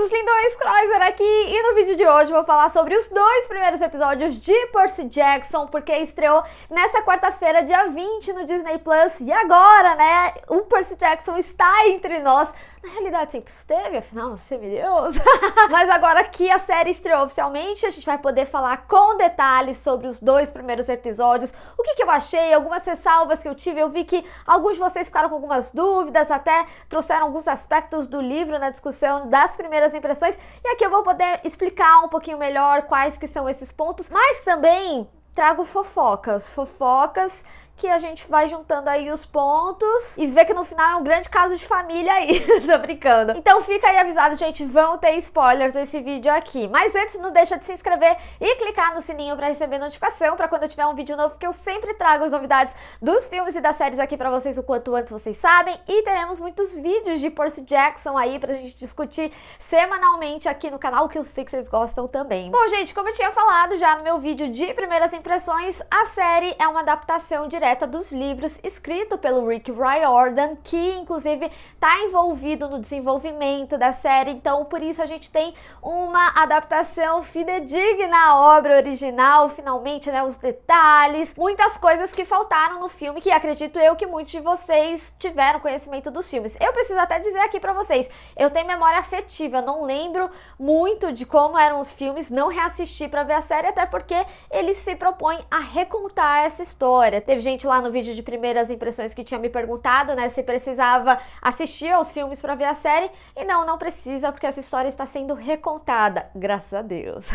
os lindões, Kreuzer aqui, e no vídeo de hoje eu vou falar sobre os dois primeiros episódios de Percy Jackson, porque estreou nessa quarta-feira, dia 20, no Disney Plus, e agora, né, o Percy Jackson está entre nós. Na realidade sempre esteve, afinal, semideus. Mas agora que a série estreou oficialmente, a gente vai poder falar com detalhes sobre os dois primeiros episódios, o que eu achei, algumas ressalvas que eu tive. Eu vi que alguns de vocês ficaram com algumas dúvidas, até trouxeram alguns aspectos do livro na discussão das primeiras impressões, e aqui eu vou poder explicar um pouquinho melhor quais que são esses pontos, mas também trago fofocas que a gente vai juntando aí os pontos e vê que no final é um grande caso de família aí. Tô brincando. Então fica aí avisado, gente, vão ter spoilers nesse vídeo aqui. Mas antes, não deixa de se inscrever e clicar no sininho pra receber notificação, pra quando eu tiver um vídeo novo, que eu sempre trago as novidades dos filmes e das séries aqui pra vocês o quanto antes vocês sabem. E teremos muitos vídeos de Percy Jackson aí pra gente discutir semanalmente aqui no canal, que eu sei que vocês gostam também. Bom, gente, como eu tinha falado já no meu vídeo de primeiras impressões, a série é uma adaptação direta dos livros escrito pelo Rick Riordan, que inclusive está envolvido no desenvolvimento da série, então por isso a gente tem uma adaptação fidedigna à obra original, finalmente, né, os detalhes, muitas coisas que faltaram no filme, que acredito eu que muitos de vocês tiveram conhecimento dos filmes. Eu preciso até dizer aqui pra vocês, eu tenho memória afetiva, eu não lembro muito de como eram os filmes, não reassisti pra ver a série, até porque ele se propõe a recontar essa história. Teve gente lá no vídeo de primeiras impressões que tinha me perguntado, né, se precisava assistir aos filmes para ver a série, e não precisa, porque essa história está sendo recontada, graças a Deus.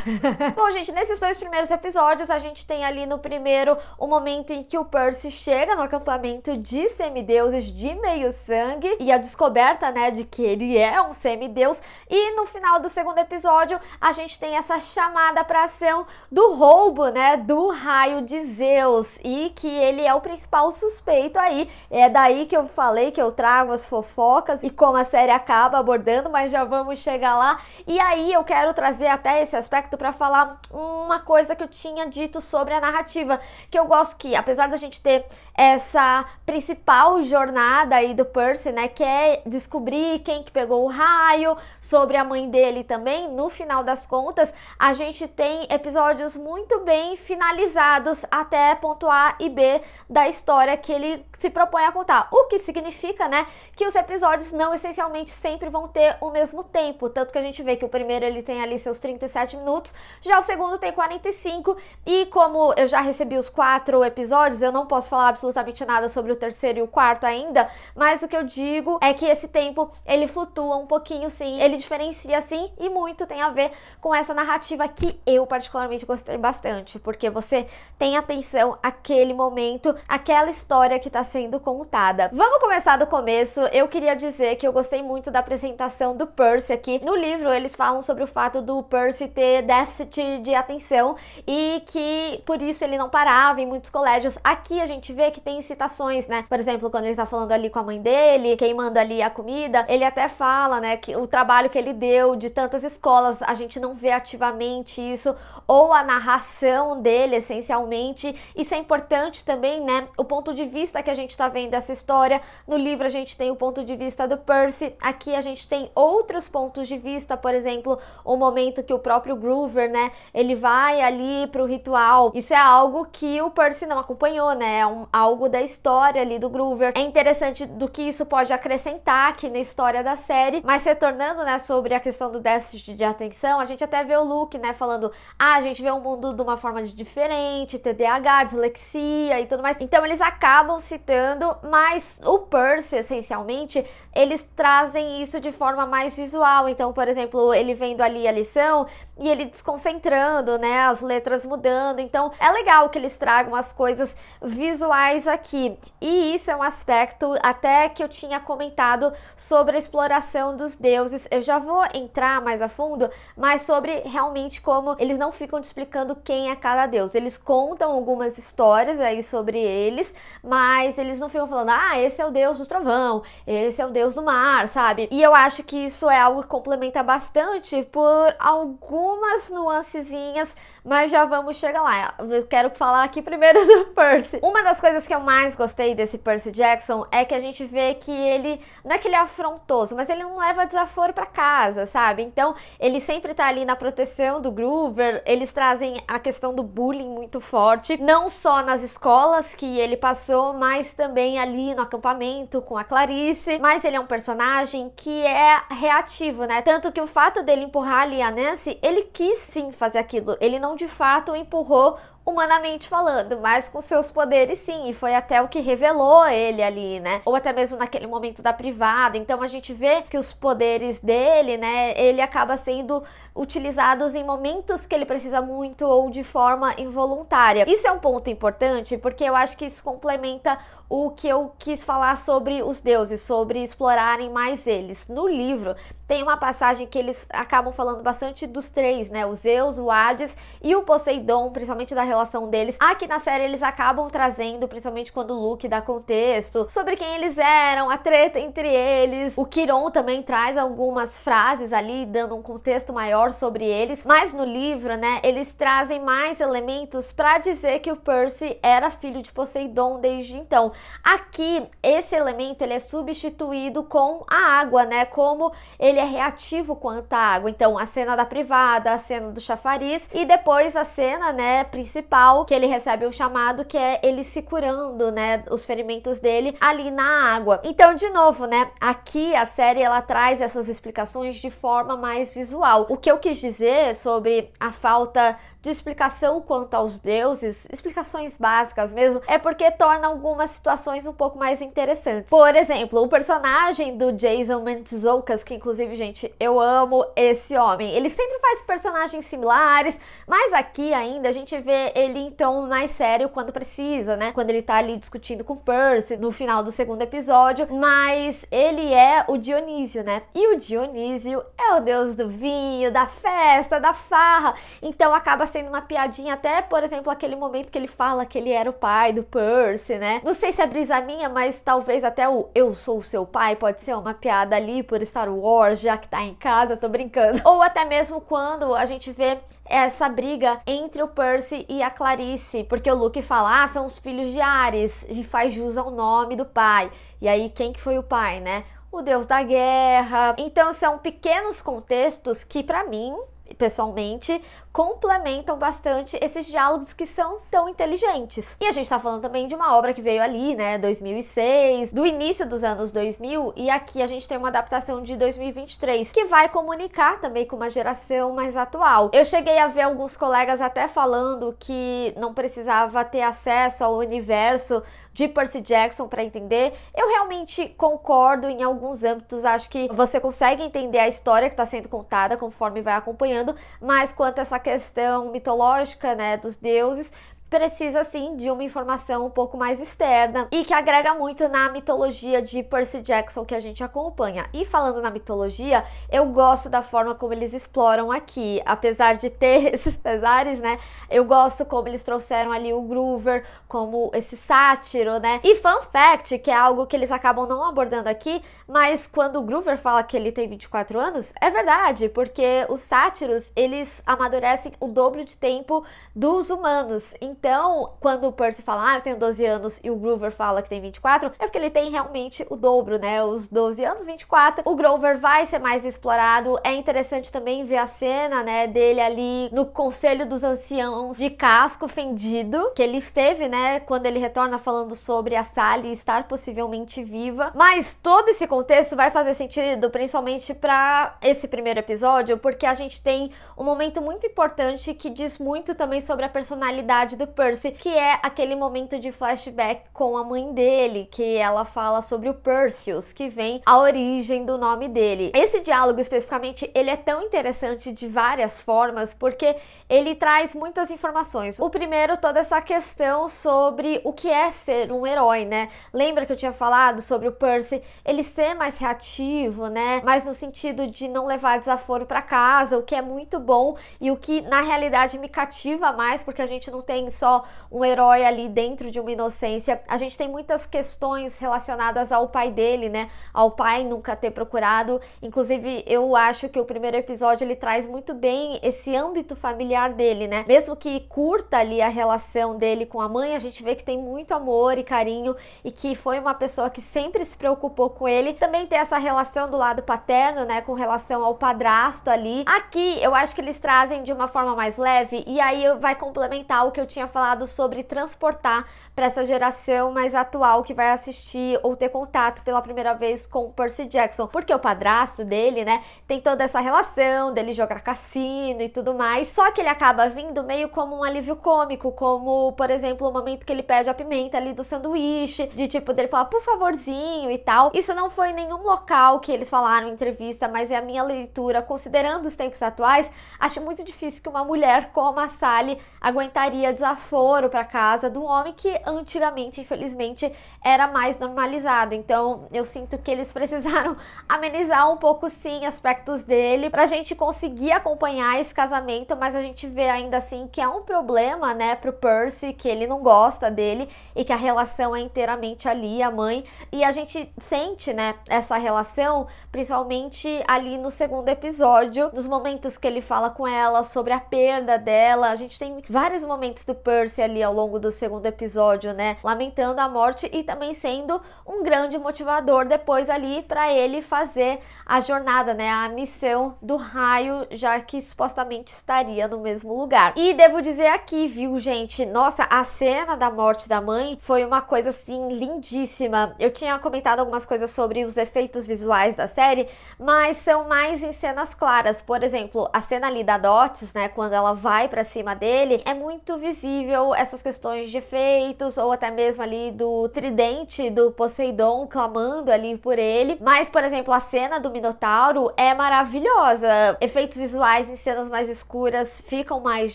Bom, gente, nesses dois primeiros episódios, a gente tem ali no primeiro o momento em que o Percy chega no acampamento de semideuses de meio sangue, e a descoberta, né, de que ele é um semideus, e no final do segundo episódio, a gente tem essa chamada para ação do roubo, né, do raio de Zeus, e que ele é o principal suspeito aí. É daí que eu falei que eu trago as fofocas e como a série acaba abordando, mas já vamos chegar lá. E aí eu quero trazer até esse aspecto para falar uma coisa que eu tinha dito sobre a narrativa, que eu gosto que, apesar da gente ter essa principal jornada aí do Percy, né, que é descobrir quem que pegou o raio, sobre a mãe dele também, no final das contas, a gente tem episódios muito bem finalizados até ponto A e B da história que ele se propõe a contar, o que significa, né, que os episódios não essencialmente sempre vão ter o mesmo tempo, tanto que a gente vê que o primeiro ele tem ali seus 37 minutos, já o segundo tem 45, e como eu já recebi os 4 episódios, eu não posso falar absolutamente nada sobre o terceiro e o quarto ainda, mas o que eu digo é que esse tempo ele flutua um pouquinho sim, ele diferencia sim, e muito tem a ver com essa narrativa que eu particularmente gostei bastante, porque você tem atenção àquele momento, aquela história que está sendo contada. Vamos começar do começo. Eu queria dizer que eu gostei muito da apresentação do Percy aqui. No livro eles falam sobre o fato do Percy ter déficit de atenção e que por isso ele não parava em muitos colégios. Aqui a gente vê que tem citações, né? Por exemplo, quando ele está falando ali com a mãe dele, queimando ali a comida, ele até fala, né, que o trabalho que ele deu de tantas escolas, a gente não vê ativamente isso, ou a narração dele, essencialmente. Isso é importante também, né? O ponto de vista que a gente tá vendo essa história. No livro a gente tem o ponto de vista do Percy, aqui a gente tem outros pontos de vista, por exemplo, o momento que o próprio Groover, né, ele vai ali pro ritual. Isso é algo que o Percy não acompanhou, né? É algo da história ali do Groover. É interessante do que isso pode acrescentar aqui na história da série, mas retornando, né, sobre a questão do déficit de atenção, a gente até vê o Luke, né, falando, a gente vê o mundo de uma forma diferente, TDAH, dislexia e tudo mais. Então eles acabam citando, mas o Percy, essencialmente, eles trazem isso de forma mais visual. Então, por exemplo, ele vendo ali a lição e ele desconcentrando, né, as letras mudando. Então, é legal que eles tragam as coisas visuais aqui. E isso é um aspecto até que eu tinha comentado sobre a exploração dos deuses. Eu já vou entrar mais a fundo, mas sobre realmente como eles não ficam te explicando quem é cada deus. Eles contam algumas histórias aí sobre eles, mas eles não ficam falando, ah, esse é o deus do trovão, esse é o deus do mar, sabe? E eu acho que isso é algo que complementa bastante por algumas nuancezinhas, mas já vamos chegar lá. Eu quero falar aqui primeiro do Percy. Uma das coisas coisas que eu mais gostei desse Percy Jackson é que a gente vê que ele, não é que ele é afrontoso, mas ele não leva desaforo pra casa, sabe? Então, ele sempre tá ali na proteção do Groover, eles trazem a questão do bullying muito forte, não só nas escolas que ele passou, mas também ali no acampamento com a Clarice, mas ele é um personagem que é reativo, né? Tanto que o fato dele empurrar ali a Nancy, ele quis sim fazer aquilo, ele não de fato empurrou humanamente falando, mas com seus poderes sim, e foi até o que revelou ele ali, né? Ou até mesmo naquele momento da privada. Então a gente vê que os poderes dele, né, ele acaba sendo utilizados em momentos que ele precisa muito ou de forma involuntária. Isso é um ponto importante porque eu acho que isso complementa o que eu quis falar sobre os deuses, sobre explorarem mais eles. No livro tem uma passagem que eles acabam falando bastante dos três, né? O Zeus, o Hades e o Poseidon, principalmente da relação deles. Aqui na série eles acabam trazendo, principalmente quando o Luke dá contexto, sobre quem eles eram, a treta entre eles. O Quiron também traz algumas frases ali, dando um contexto maior sobre eles. Mas no livro, né, eles trazem mais elementos para dizer que o Percy era filho de Poseidon desde então. Aqui, esse elemento ele é substituído com a água, né? Como ele é reativo quanto à água. Então, a cena da privada, a cena do chafariz e depois a cena, né, principal, que ele recebe o chamado, que é ele se curando, né, os ferimentos dele ali na água. Então, de novo, né, aqui a série ela traz essas explicações de forma mais visual. O que eu quis dizer sobre a falta de explicação quanto aos deuses, explicações básicas mesmo, é porque torna algumas situações um pouco mais interessantes. Por exemplo, o personagem do Jason Mantzoukas, que inclusive, gente, eu amo esse homem. Ele sempre faz personagens similares, mas aqui ainda a gente vê ele em tom mais sério quando precisa, né? Quando ele tá ali discutindo com Percy no final do segundo episódio, mas ele é o Dionísio, né? E o Dionísio é o deus do vinho, da festa, da farra, então acaba sendo uma piadinha até, por exemplo, aquele momento que ele fala que ele era o pai do Percy, né? Não sei se é brisa minha, mas talvez até o eu sou o seu pai pode ser uma piada ali por Star Wars, já que tá em casa, tô brincando. Ou até mesmo quando a gente vê essa briga entre o Percy e a Clarice, porque o Luke fala, ah, são os filhos de Ares, e faz jus ao nome do pai. E aí, quem que foi o pai, né? O deus da guerra. Então, são pequenos contextos que, pra mim, pessoalmente, complementam bastante esses diálogos que são tão inteligentes. E a gente tá falando também de uma obra que veio ali, né, 2006, do início dos anos 2000, e aqui a gente tem uma adaptação de 2023, que vai comunicar também com uma geração mais atual. Eu cheguei a ver alguns colegas até falando que não precisava ter acesso ao universo de Percy Jackson para entender. Eu realmente concordo em alguns âmbitos, acho que você consegue entender a história que está sendo contada conforme vai acompanhando, mas quanto a essa questão mitológica, né, dos deuses, precisa sim de uma informação um pouco mais externa e que agrega muito na mitologia de Percy Jackson que a gente acompanha. E falando na mitologia, eu gosto da forma como eles exploram aqui, apesar de ter esses pesares, né? Eu gosto como eles trouxeram ali o Groover como esse sátiro, né? E fun fact, que é algo que eles acabam não abordando aqui, mas quando o Groover fala que ele tem 24 anos, é verdade, porque os sátiros, eles amadurecem o dobro de tempo dos humanos. Então, quando o Percy fala, ah, eu tenho 12 anos, e o Groover fala que tem 24, é porque ele tem realmente o dobro, né? Os 12 anos, 24. O Groover vai ser mais explorado. É interessante também ver a cena, né, dele ali no Conselho dos Anciãos de casco fendido, que ele esteve, né, quando ele retorna falando sobre a Sally estar possivelmente viva. Mas todo esse contexto vai fazer sentido, principalmente para esse primeiro episódio, porque a gente tem um momento muito importante que diz muito também sobre a personalidade do Percy, que é aquele momento de flashback com a mãe dele, que ela fala sobre o Perseus, que vem a origem do nome dele. Esse diálogo especificamente, ele é tão interessante de várias formas, porque ele traz muitas informações. O primeiro, toda essa questão sobre o que é ser um herói, né? Lembra que eu tinha falado sobre o Percy, ele ser mais reativo, né? Mas no sentido de não levar desaforo para casa, o que é muito bom e o que na realidade me cativa mais, porque a gente não tem só um herói ali dentro de uma inocência. A gente tem muitas questões relacionadas ao pai dele, né? Ao pai nunca ter procurado. Inclusive, eu acho que o primeiro episódio ele traz muito bem esse âmbito familiar dele, né? Mesmo que curta ali a relação dele com a mãe, a gente vê que tem muito amor e carinho e que foi uma pessoa que sempre se preocupou com ele. Também tem essa relação do lado paterno, né? Com relação ao padrasto ali. Aqui, eu acho que eles trazem de uma forma mais leve e aí vai complementar o que eu tinha falado sobre transportar para essa geração mais atual que vai assistir ou ter contato pela primeira vez com o Percy Jackson, porque o padrasto dele, né, tem toda essa relação dele jogar cassino e tudo mais, só que ele acaba vindo meio como um alívio cômico, como, por exemplo, o momento que ele pede a pimenta ali do sanduíche, de tipo, dele falar, por favorzinho e tal. Isso não foi em nenhum local que eles falaram em entrevista, mas é a minha leitura, considerando os tempos atuais, acho muito difícil que uma mulher como a Sally aguentaria desaforo para casa do homem que antigamente, infelizmente, era mais normalizado. Então, eu sinto que eles precisaram amenizar um pouco, sim, aspectos dele pra gente conseguir acompanhar esse casamento, mas a gente vê ainda assim que é um problema, né, pro Percy, que ele não gosta dele e que a relação é inteiramente ali, a mãe, e a gente sente, né, essa relação, principalmente ali no segundo episódio, nos momentos que ele fala com ela sobre a perda dela. A gente tem vários momentos do Percy ali ao longo do segundo episódio, né, lamentando a morte e também sendo um grande motivador depois ali para ele fazer a jornada, né, a missão do raio, já que supostamente estaria no mesmo lugar. E devo dizer aqui, viu, gente, nossa, a cena da morte da mãe foi uma coisa assim lindíssima. Eu tinha comentado algumas coisas sobre os efeitos visuais da série, mas são mais em cenas claras. Por exemplo, a cena ali da Dots, né, quando ela vai para cima dele, é muito visível essas questões de efeitos, ou até mesmo ali do tridente do Poseidon clamando ali por ele. Mas, por exemplo, a cena do Minotauro é maravilhosa. Efeitos visuais em cenas mais escuras ficam mais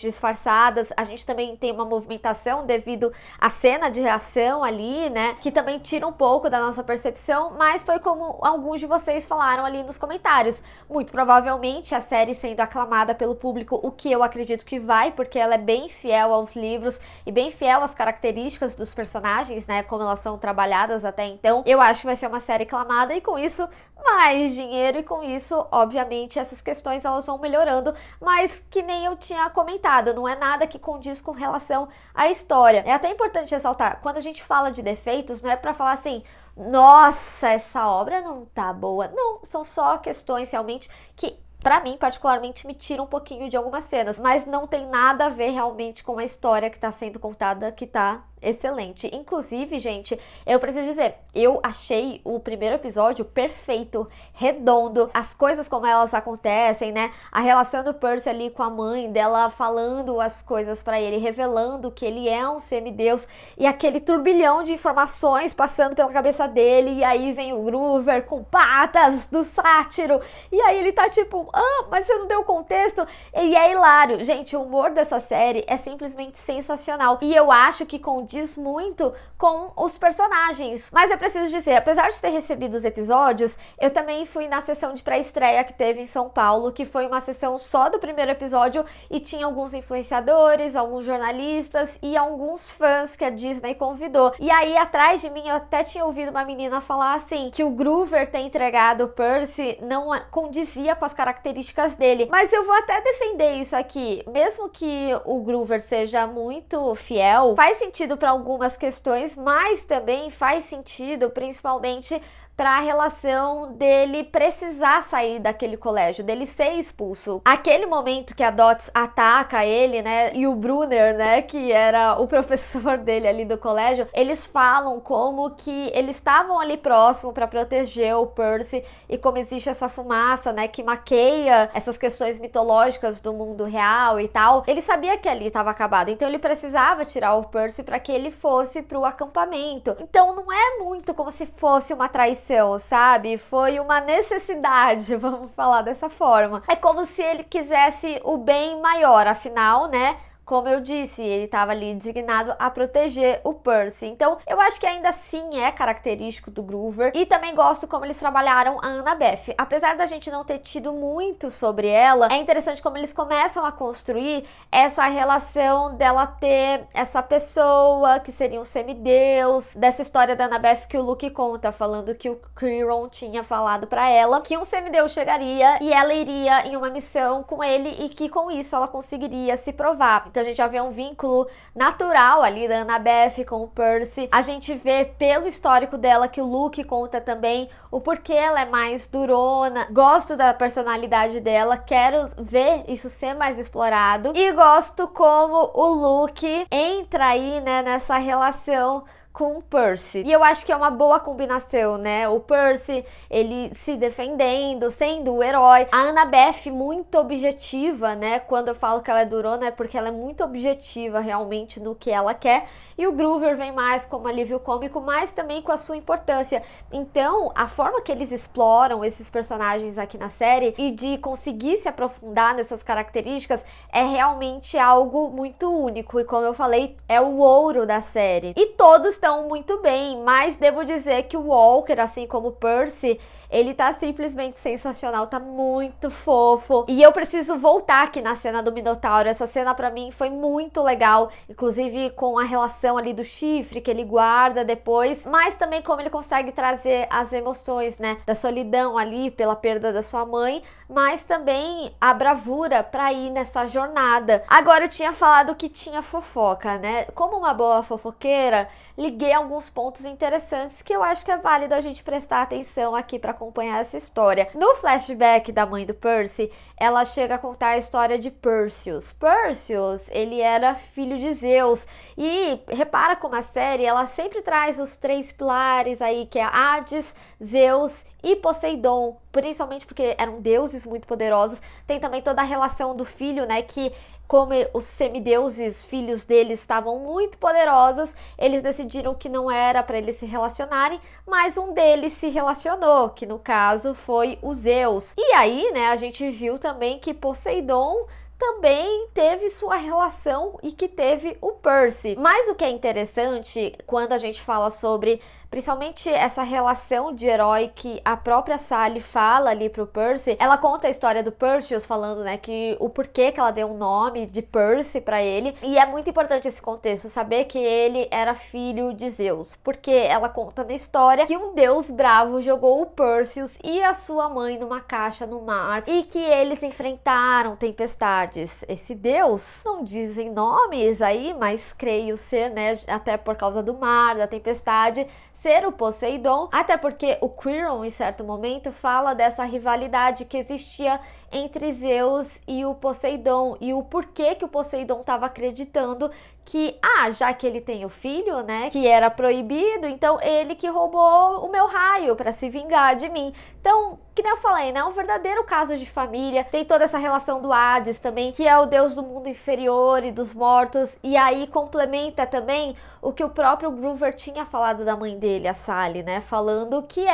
disfarçadas. A gente também tem uma movimentação devido à cena de reação ali, né, que também tira um pouco da nossa percepção, mas foi como alguns de vocês falaram ali nos comentários. Muito provavelmente a série sendo aclamada pelo público, o que eu acredito que vai, porque ela é bem fiel aos livros e bem fiel às características dos personagens, né, como elas são trabalhadas até então. Eu acho que vai ser uma série aclamada e com isso mais dinheiro e com isso, obviamente, essas questões elas vão melhorando, mas que nem eu tinha comentado, não é nada que condiz com relação à história. É até importante ressaltar, quando a gente fala de defeitos, não é pra falar assim, nossa, essa obra não tá boa. Não, são só questões realmente que, pra mim, particularmente, me tira um pouquinho de algumas cenas, mas não tem nada a ver realmente com a história que tá sendo contada, que tá excelente. Inclusive, gente, eu preciso dizer, eu achei o primeiro episódio perfeito, redondo, as coisas como elas acontecem, né? A relação do Percy ali com a mãe dela, falando as coisas pra ele, revelando que ele é um semideus, e aquele turbilhão de informações passando pela cabeça dele, e aí vem o Groover com patas do sátiro, e aí ele tá tipo, mas você não deu contexto? E é hilário. Gente, o humor dessa série é simplesmente sensacional, e eu acho que condiz muito com os personagens. Mas eu preciso dizer, apesar de ter recebido os episódios, eu também fui na sessão de pré-estreia que teve em São Paulo, que foi uma sessão só do primeiro episódio e tinha alguns influenciadores, alguns jornalistas e alguns fãs que a Disney convidou. E aí, atrás de mim, eu até tinha ouvido uma menina falar assim, que o Groover ter entregado o Percy não condizia com as características dele. Mas eu vou até defender isso aqui. Mesmo que o Groover seja muito fiel, faz sentido para algumas questões, mas também faz sentido, principalmente para a relação dele precisar sair daquele colégio, dele ser expulso. Aquele momento que a Dots ataca ele, né, e o Brunner, né, que era o professor dele ali do colégio, eles falam como que eles estavam ali próximo para proteger o Percy e como existe essa fumaça, né, que maqueia essas questões mitológicas do mundo real e tal. Ele sabia que ali estava acabado, então ele precisava tirar o Percy para que ele fosse pro acampamento. Então não é muito como se fosse uma traição, sabe? Foi uma necessidade, vamos falar dessa forma. É como se ele quisesse o bem maior, afinal, né? como eu disse, ele estava ali designado a proteger o Percy. Então, eu acho que ainda assim é característico do Groover. E também gosto como eles trabalharam a Annabeth. Apesar da gente não ter tido muito sobre ela, é interessante como eles começam a construir essa relação dela ter essa pessoa que seria um semideus, dessa história da Annabeth que o Luke conta, falando que o Quirrell tinha falado pra ela que um semideus chegaria e ela iria em uma missão com ele e que com isso ela conseguiria se provar. Então a gente já vê um vínculo natural ali da Annabeth com o Percy. A gente vê pelo histórico dela que o Luke conta também o porquê ela é mais durona. Gosto da personalidade dela, quero ver isso ser mais explorado. E gosto como o Luke entra aí, né, nessa relação com o Percy. E eu acho que é uma boa combinação, né? O Percy, ele se defendendo, sendo o herói. A Annabeth muito objetiva, né? Quando eu falo que ela é durona, é porque ela é muito objetiva realmente no que ela quer. E o Groover vem mais como alívio cômico, mas também com a sua importância. Então, a forma que eles exploram esses personagens aqui na série e de conseguir se aprofundar nessas características é realmente algo muito único. E como eu falei, é o ouro da série. E todos estão muito bem, mas devo dizer que o Walker, assim como o Percy, ele tá simplesmente sensacional, tá muito fofo. E eu preciso voltar aqui na cena do Minotauro. Essa cena pra mim foi muito legal, inclusive com a relação ali do chifre que ele guarda depois, mas também como ele consegue trazer as emoções, né, da solidão ali pela perda da sua mãe, mas também a bravura pra ir nessa jornada. Agora eu tinha falado que tinha fofoca, né? Como uma boa fofoqueira, liguei alguns pontos interessantes que eu acho que é válido a gente prestar atenção aqui para acompanhar essa história. No flashback da mãe do Percy, ela chega a contar a história de Perseus. Perseus, ele era filho de Zeus. E repara como a série, ela sempre traz os três pilares aí, que é Hades, Zeus e Poseidon, principalmente porque eram deuses muito poderosos. Tem também toda a relação do filho, né, que como os semideuses, filhos deles, estavam muito poderosos, eles decidiram que não era para eles se relacionarem, mas um deles se relacionou, que no caso foi o Zeus. E aí, né, a gente viu também que Poseidon também teve sua relação e que teve o Percy. Mas o que é interessante quando a gente fala sobre principalmente essa relação de herói que a própria Sally fala ali pro Percy, ela conta a história do Perseus falando, né, que o porquê que ela deu um nome de Percy pra ele, e é muito importante esse contexto, saber que ele era filho de Zeus, porque ela conta na história que um deus bravo jogou o Perseus e a sua mãe numa caixa no mar, e que eles enfrentaram tempestades. Esse deus, não dizem nomes aí, mas creio ser, né, até por causa do mar, da tempestade, ser o Poseidon, até porque o Quirrell, em certo momento, fala dessa rivalidade que existia entre Zeus e o Poseidon, e o porquê que o Poseidon estava acreditando que, já que ele tem o filho, né, que era proibido, então ele que roubou o meu raio para se vingar de mim. Então, que nem eu falei, né, é um verdadeiro caso de família. Tem toda essa relação do Hades também, que é o deus do mundo inferior e dos mortos, e aí complementa também o que o próprio Groover tinha falado da mãe dele, a Sally, né, falando que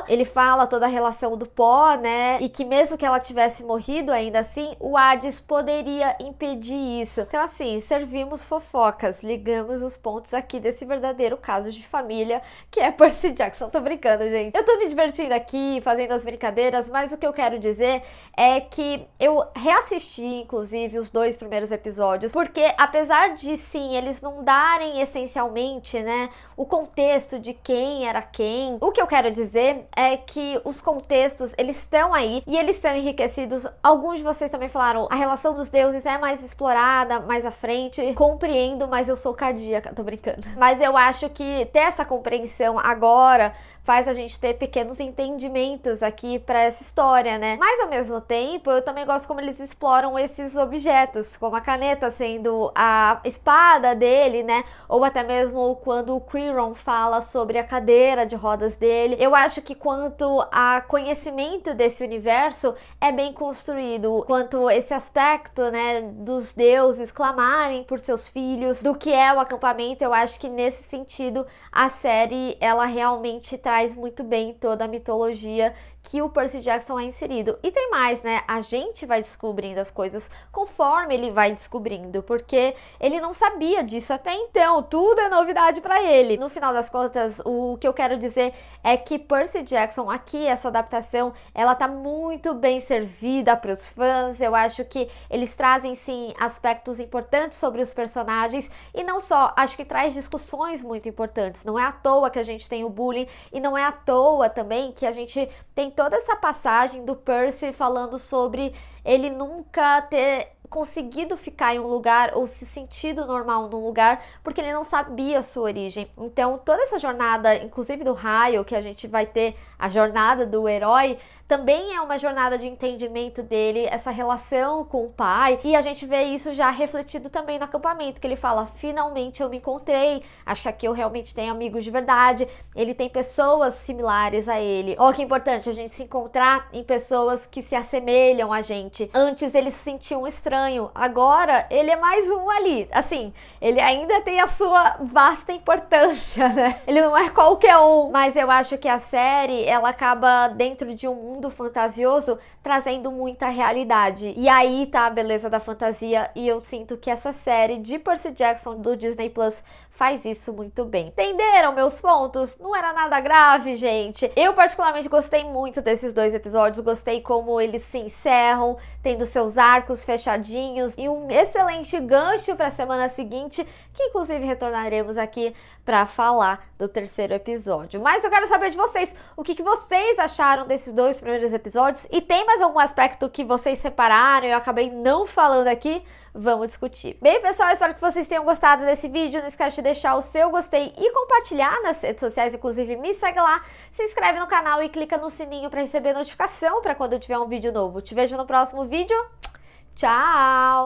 ele fala toda a relação do pó, né, e que mesmo que ela tivesse morrido, ainda assim, o Hades poderia impedir isso. Então, assim, servimos fofocas, ligamos os pontos aqui desse verdadeiro caso de família, que é Percy Jackson. Tô brincando, gente. Eu tô me divertindo aqui, fazendo as brincadeiras, mas o que eu quero dizer é que eu reassisti, inclusive, os 2 primeiros episódios, porque apesar de, sim, eles não darem essencialmente, né, o contexto de quem era quem, o que eu quero dizer é que os contextos, eles estão aí e eles são enriquecidos. Alguns de vocês também falaram, a relação dos deuses é mais explorada mais à frente, compreendo, mas eu sou cardíaca, tô brincando. Mas eu acho que ter essa compreensão agora faz a gente ter pequenos entendimentos aqui para essa história, né? Mas ao mesmo tempo, eu também gosto como eles exploram esses objetos, como a caneta sendo a espada dele, né? Ou até mesmo quando o Quirrell fala sobre a cadeira de rodas dele. Eu acho que quanto a conhecimento desse universo é bem construído, quanto esse aspecto, né, dos deuses clamarem por seus filhos, do que é o acampamento, eu acho que nesse sentido a série, ela realmente traz muito bem toda a mitologia que o Percy Jackson é inserido. E tem mais, né? A gente vai descobrindo as coisas conforme ele vai descobrindo, porque ele não sabia disso até então, tudo é novidade para ele. No final das contas, o que eu quero dizer é que Percy Jackson aqui, essa adaptação, ela tá muito bem servida para os fãs. Eu acho que eles trazem sim aspectos importantes sobre os personagens e não só, acho que traz discussões muito importantes. Não é à toa que a gente tem o bullying e não é à toa também que a gente tem toda essa passagem do Percy falando sobre ele nunca ter conseguido ficar em um lugar ou se sentido normal num lugar porque ele não sabia a sua origem. Então toda essa jornada, inclusive do Raio, que a gente vai ter a jornada do herói, também é uma jornada de entendimento dele, essa relação com o pai, e a gente vê isso já refletido também no acampamento, que ele fala, finalmente eu me encontrei, acho que aqui eu realmente tenho amigos de verdade, ele tem pessoas similares a ele. Olha que importante a gente se encontrar em pessoas que se assemelham a gente. Antes ele se sentia um estranho, agora ele é mais um ali, assim, ele ainda tem a sua vasta importância, né? Ele não é qualquer um, mas eu acho que a série, ela acaba dentro de um mundo fantasioso, trazendo muita realidade. E aí tá a beleza da fantasia, e eu sinto que essa série de Percy Jackson do Disney Plus faz isso muito bem. Entenderam meus pontos? Não era nada grave, gente. Eu particularmente gostei muito desses 2 episódios, gostei como eles se encerram, tendo seus arcos fechadinhos e um excelente gancho para a semana seguinte, que inclusive retornaremos aqui para falar do 3º episódio. Mas eu quero saber de vocês, o que vocês acharam desses 2 primeiros episódios, e tem mais algum aspecto que vocês separaram e eu acabei não falando aqui? Vamos discutir. Bem, pessoal, espero que vocês tenham gostado desse vídeo. Não esquece de deixar o seu gostei e compartilhar nas redes sociais, inclusive me segue lá, se inscreve no canal e clica no sininho para receber notificação para quando eu tiver um vídeo novo. Te vejo no próximo vídeo. Tchau!